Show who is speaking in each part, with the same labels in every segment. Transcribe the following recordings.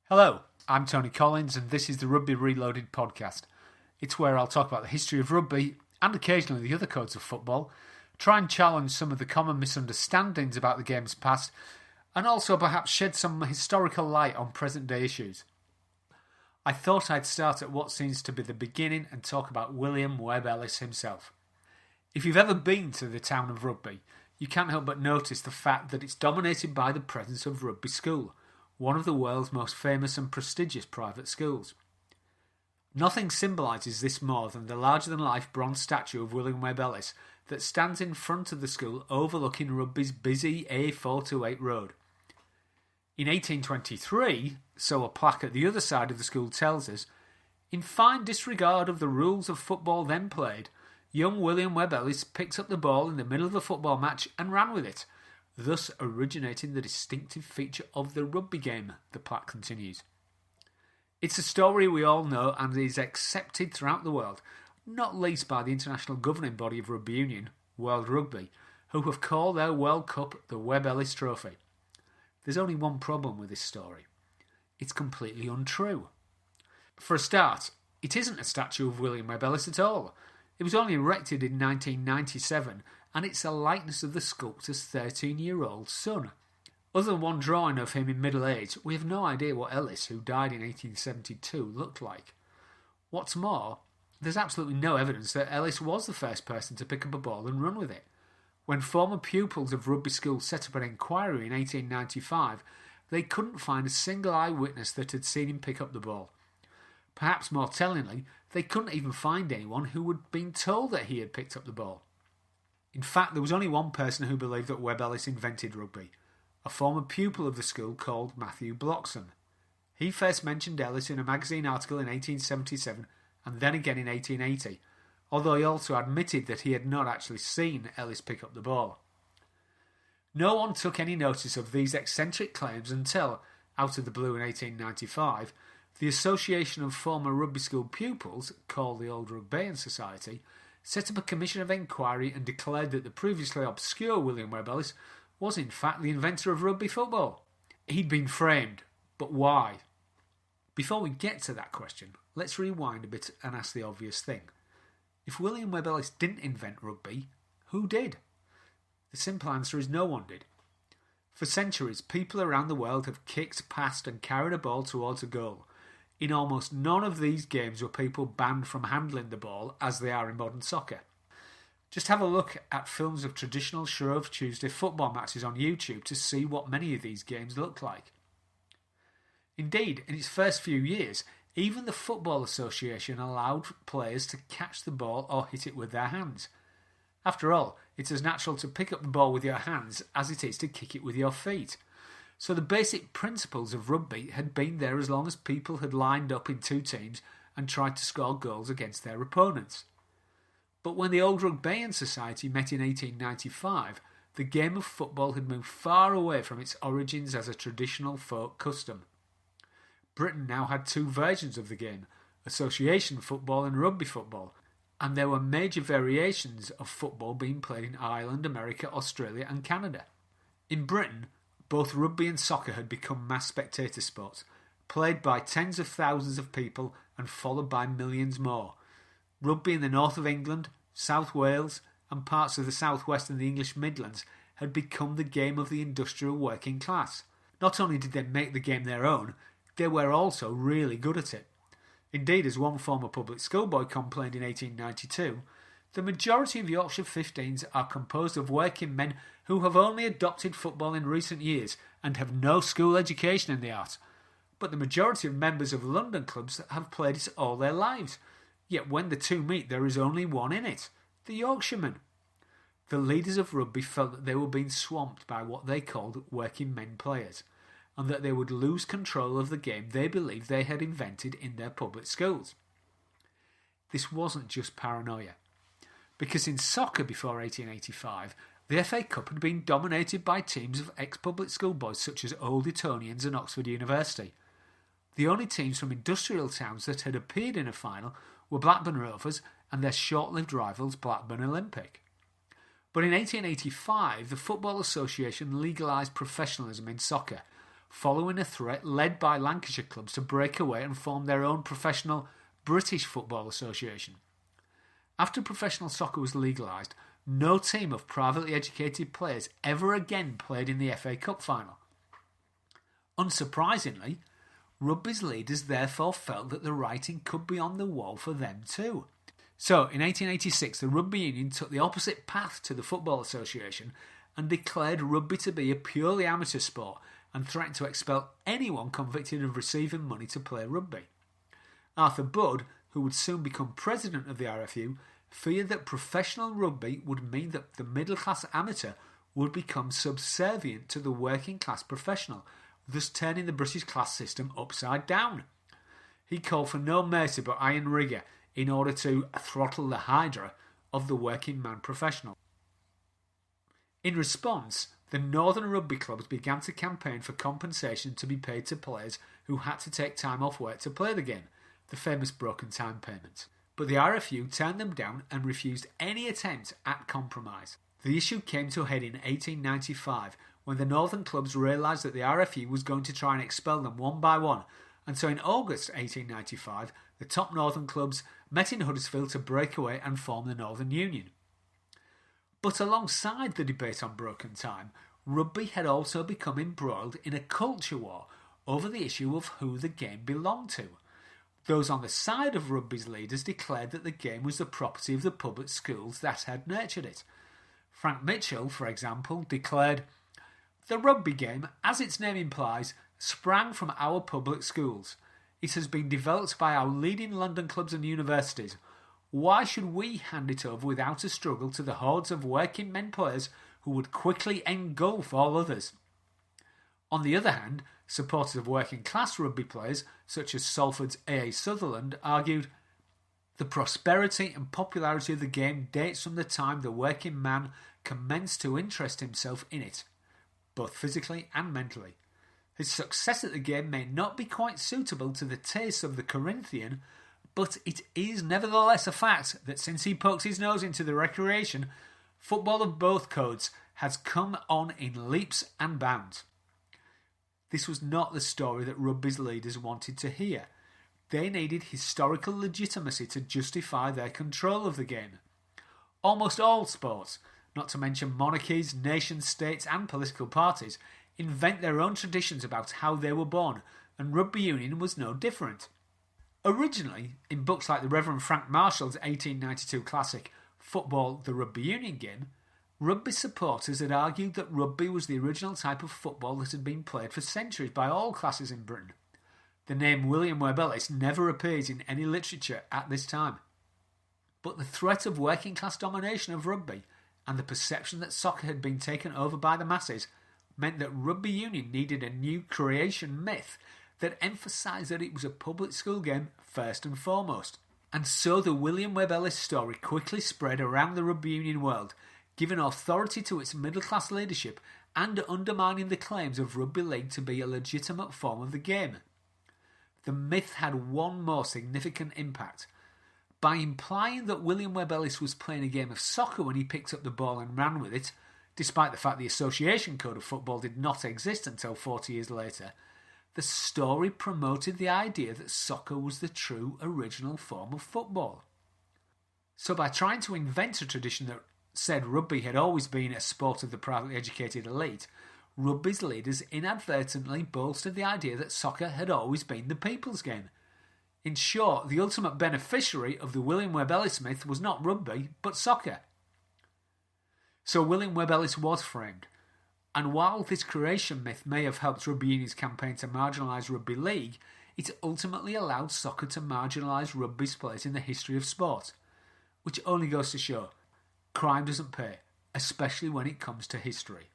Speaker 1: Hello, I'm Tony Collins and this is the Rugby Reloaded podcast. It's where I'll talk about the history of rugby and occasionally the other codes of football, try and challenge some of the common misunderstandings about the game's past, and also perhaps shed some historical light on present day issues. I thought I'd start at what seems to be the beginning and talk about William Webb Ellis himself. If you've ever been to the town of Rugby, you can't help but notice the fact that it's dominated by the presence of Rugby School, one of the world's most famous and prestigious private schools. Nothing symbolises this more than the larger-than-life bronze statue of William Webb Ellis that stands in front of the school overlooking Rugby's busy A428 road. In 1823, so a plaque at the other side of the school tells us, in fine disregard of the rules of football then played, young William Webb Ellis picked up the ball in the middle of a football match and ran with it, thus originating the distinctive feature of the rugby game, the plaque continues. It's a story we all know and is accepted throughout the world, not least by the international governing body of rugby union, World Rugby, who have called their World Cup the Webb Ellis Trophy. There's only one problem with this story. It's completely untrue. For a start, it isn't a statue of William Webb Ellis at all. It was only erected in 1997 and it's a likeness of the sculptor's 13-year-old son. Other than one drawing of him in middle age, we have no idea what Ellis, who died in 1872, looked like. What's more, there's absolutely no evidence that Ellis was the first person to pick up a ball and run with it. When former pupils of Rugby School set up an inquiry in 1895, they couldn't find a single eyewitness that had seen him pick up the ball. Perhaps more tellingly, they couldn't even find anyone who had been told that he had picked up the ball. In fact, there was only one person who believed that Webb Ellis invented rugby, a former pupil of the school called Matthew Bloxham. He first mentioned Ellis in a magazine article in 1877 and then again in 1880, although he also admitted that he had not actually seen Ellis pick up the ball. No one took any notice of these eccentric claims until, out of the blue in 1895, the Association of Former Rugby School Pupils, called the Old Rugbaean Society, set up a commission of inquiry and declared that the previously obscure William Webb Ellis was in fact the inventor of rugby football. He'd been framed, but why? Before we get to that question, let's rewind a bit and ask the obvious thing. If William Webb Ellis didn't invent rugby, who did? The simple answer is no one did. For centuries, people around the world have kicked, passed and carried a ball towards a goal. In almost none of these games were people banned from handling the ball as they are in modern soccer. Just have a look at films of traditional Shrove Tuesday football matches on YouTube to see what many of these games look like. Indeed, in its first few years, even the Football Association allowed players to catch the ball or hit it with their hands. After all, it's as natural to pick up the ball with your hands as it is to kick it with your feet. So the basic principles of rugby had been there as long as people had lined up in two teams and tried to score goals against their opponents. But when the Old Rugbaean Society met in 1895, the game of football had moved far away from its origins as a traditional folk custom. Britain now had two versions of the game, association football and rugby football, and there were major variations of football being played in Ireland, America, Australia and Canada. In Britain, both rugby and soccer had become mass spectator sports, played by tens of thousands of people and followed by millions more. Rugby in the north of England, South Wales and parts of the southwest and the English Midlands had become the game of the industrial working class. Not only did they make the game their own, they were also really good at it. Indeed, as one former public schoolboy complained in 1892, the majority of Yorkshire 15s are composed of working men who have only adopted football in recent years and have no school education in the art. But the majority of members of London clubs have played it all their lives. Yet when the two meet, there is only one in it, the Yorkshireman. The leaders of rugby felt that they were being swamped by what they called working men players, and that they would lose control of the game they believed they had invented in their public schools. This wasn't just paranoia, because in soccer before 1885, the FA Cup had been dominated by teams of ex-public school boys such as Old Etonians and Oxford University. The only teams from industrial towns that had appeared in a final were Blackburn Rovers and their short-lived rivals Blackburn Olympic. But in 1885, the Football Association legalised professionalism in soccer, following a threat led by Lancashire clubs to break away and form their own professional British Football Association. After professional soccer was legalised, no team of privately educated players ever again played in the FA Cup final. Unsurprisingly, rugby's leaders therefore felt that the writing could be on the wall for them too. So, in 1886, the Rugby Union took the opposite path to the Football Association and declared rugby to be a purely amateur sport and threatened to expel anyone convicted of receiving money to play rugby. Arthur Budd, who would soon become president of the RFU, feared that professional rugby would mean that the middle-class amateur would become subservient to the working-class professional, thus turning the British class system upside down. He called for no mercy but iron rigour in order to throttle the hydra of the working man professional. In response, the northern rugby clubs began to campaign for compensation to be paid to players who had to take time off work to play the game, the famous broken time payment. But the RFU turned them down and refused any attempt at compromise. The issue came to a head in 1895 when the northern clubs realised that the RFU was going to try and expel them one by one, and so in August 1895 the top northern clubs met in Huddersfield to break away and form the Northern Union. But alongside the debate on broken time, rugby had also become embroiled in a culture war over the issue of who the game belonged to. Those on the side of rugby's leaders declared that the game was the property of the public schools that had nurtured it. Frank Mitchell, for example, declared, "The rugby game, as its name implies, sprang from our public schools. It has been developed by our leading London clubs and universities. Why should we hand it over without a struggle to the hordes of working men players who would quickly engulf all others?" On the other hand, supporters of working class rugby players, such as Salford's A.A. Sutherland, argued, "The prosperity and popularity of the game dates from the time the working man commenced to interest himself in it, both physically and mentally. His success at the game may not be quite suitable to the tastes of the Corinthian, but it is nevertheless a fact that since he poked his nose into the recreation, football of both codes has come on in leaps and bounds." This was not the story that rugby's leaders wanted to hear. They needed historical legitimacy to justify their control of the game. Almost all sports, not to mention monarchies, nation-states and political parties, invent their own traditions about how they were born, and rugby union was no different. Originally, in books like the Reverend Frank Marshall's 1892 classic, Football, the Rugby Union Game, rugby supporters had argued that rugby was the original type of football that had been played for centuries by all classes in Britain. The name William Webb Ellis never appears in any literature at this time. But the threat of working class domination of rugby and the perception that soccer had been taken over by the masses meant that rugby union needed a new creation myth that emphasised that it was a public school game first and foremost. And so the William Webb Ellis story quickly spread around the rugby union world, giving authority to its middle-class leadership and undermining the claims of rugby league to be a legitimate form of the game. The myth had one more significant impact. By implying that William Webb Ellis was playing a game of soccer when he picked up the ball and ran with it, despite the fact the Association Code of Football did not exist until 40 years later, the story promoted the idea that soccer was the true original form of football. So by trying to invent a tradition that said rugby had always been a sport of the privately educated elite, rugby's leaders inadvertently bolstered the idea that soccer had always been the people's game. In short, the ultimate beneficiary of the William Webb Ellis myth was not rugby, but soccer. So William Webb Ellis was framed, and while this creation myth may have helped rugby union's campaign to marginalise rugby league, it ultimately allowed soccer to marginalise rugby's place in the history of sport, which only goes to show crime doesn't pay, especially when it comes to history.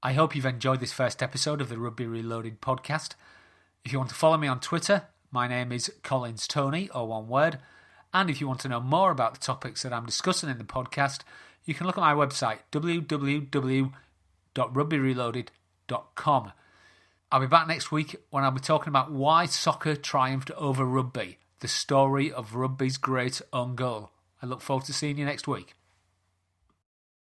Speaker 1: I hope you've enjoyed this first episode of the Rugby Reloaded podcast. If you want to follow me on Twitter, my name is Collins Tony, or one word. And if you want to know more about the topics that I'm discussing in the podcast, you can look at my website, www.rugbyreloaded.com. I'll be back next week when I'll be talking about why soccer triumphed over rugby, the story of rugby's great own goal. I look forward to seeing you next week.